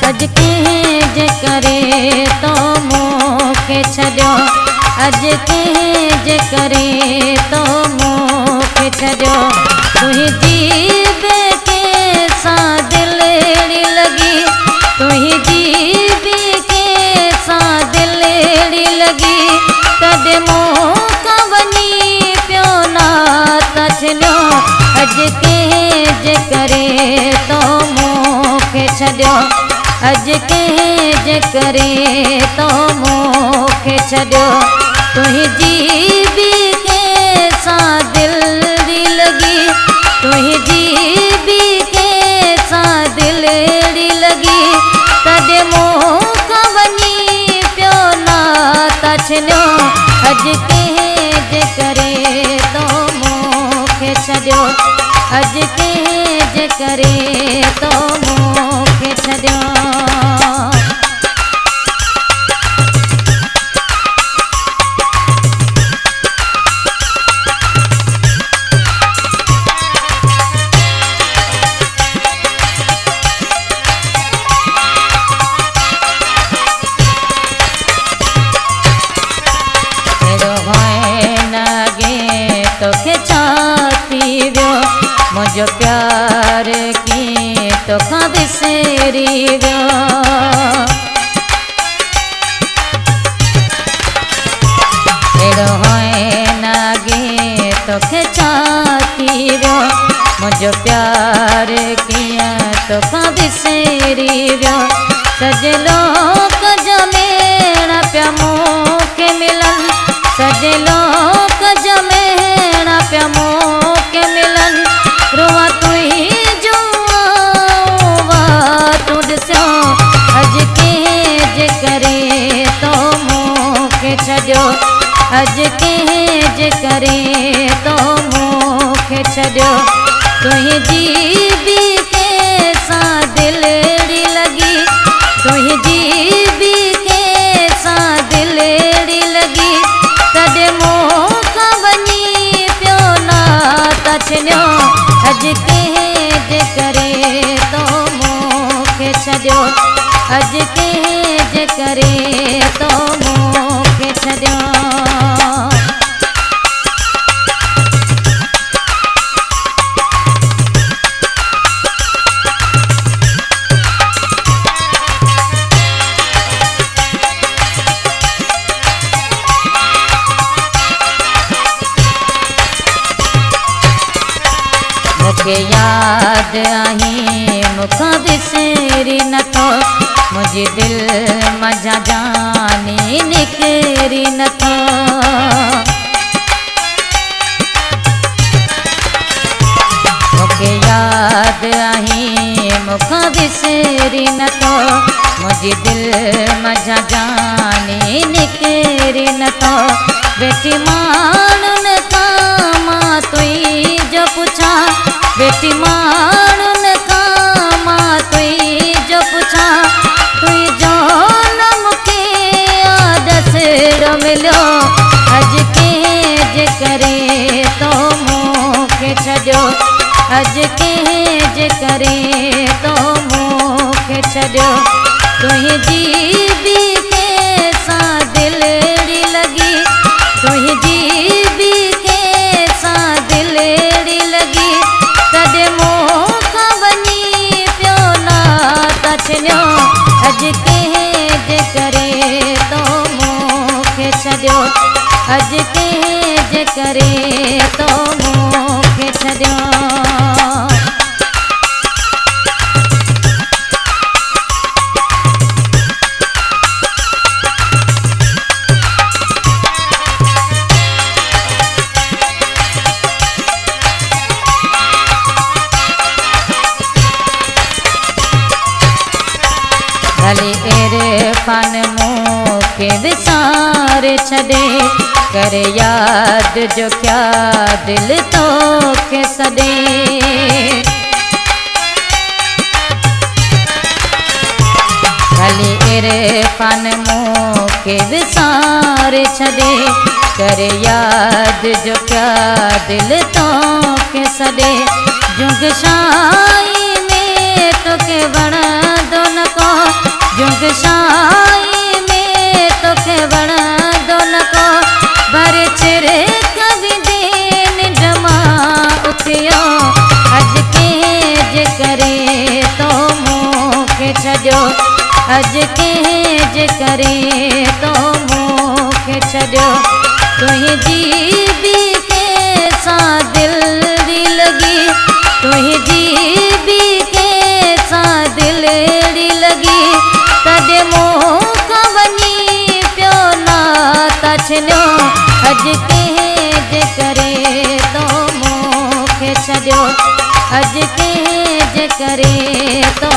अज कंहिं जे करे तो मूंखे छॾियो, अज कंहिं जे करे तो मूंखे छॾियो। तुंहिंजी बे कंहिंसां दिलि अहिड़ी लॻी, तुंहिंजी बि कंहिंसां दिलि अहिड़ी लॻी, तॾहिं मूंखां वञी पियो नाता छॾियो। अज कंहिं जे करे तो मूंखे छॾियो, अज कंहिं जे करे तो मूंखे छॾियो। तुंहिंजी बि कंहिंसां दिलि लॻी, तुंहिंजी बि कंहिंसां दिलि अहिड़ी लॻी, तॾहिं मूंखां वञी पियो नाता छॾियो। अज कंहिं जे करे तो मूंखे छॾियो, अज कंहिं जे करे तो मूंखे छॾियो। तोखे छा थी वियो, मुंहिंजो प्यार कीअं तोखां विसरी वियो। अहिड़ो होए नागे तोखे छा थी वियो, मुंहिंजो प्यार कीअं तोखां विसरी वियो। सजलो कजो मेरा पिया मूंखे मिलन, सजलो कजो मेरा पिया मूंखे मिलन। रोआ तुंहिंजो तूं ॾिसो, अज कंहिं जे करे तो मूंखे छॾियो, अज कंहिं जे करे तो मूंखे छॾियो। तुंहिंजी बि कंहिंसां दिलि अहिड़ी लॻी, तुंहिंजी बि कंहिंसां दिलि अहिड़ी लॻी, तॾहिं मूंखां वञी पियो नाता छॾियो। अज कंहिं जे करे तो मूंखे छॾियो, अज कंहिं जे करे तो मूंखे छॾियो। मूंखे यादि आई मूंखां विसरी नथो, मुंहिंजी दिलि मज़ा जानी निकिरी नथो। मूंखे यादि आई मूंखां विसरी नथो, मुंहिंजी दिलि मज़ा जानी निकिरी नथो। बेटी माण्हुनि खां मां तुंहिंजो पुछां, बेटी माण्हुनि खां मां तुंहिंजो पुछां, तुंहिंजो न मूंखे आदसरो मिलियो। अज कंहिं जे करे तो मूंखे छॾियो, अज कंहिं जे करे तो मूंखे छॾियो। तुंहिंजी बि कंहिंसां दिलि अहिड़ी लॻी, तुंहिंजी बि कंहिंसां दिलि अहिड़ी लॻी, तॾहिं मूंखां वञी पियो नाता छॾियो। अज कंहिं जे करे तो मूंखे छॾियो, अज कंहिं जे करे तो मूंखे छॾियो। भली इरफान मूंखे विसारे छॾे, करे यादि जो क्या दिलि तोखे सॾे। भली इरफान मूंखे विसारे छॾे, करे यादि जो क्या दिलि तोखे सॾे। जुग शाही में तोखे वणंदो न को, छॾियो अॼु कंहिं जे करे तो मूंखे छॾियो तुंहिंजी बि कंहिंसां दिलि लॻी तुंहिंजी बि कंहिंसां दिलि लॻी तॾहिं मूंखां वञी पियो नाता छिनियो अॼु कंहिं जे करे तो मूंखे छॾियो अॼु कंहिं जे करे तो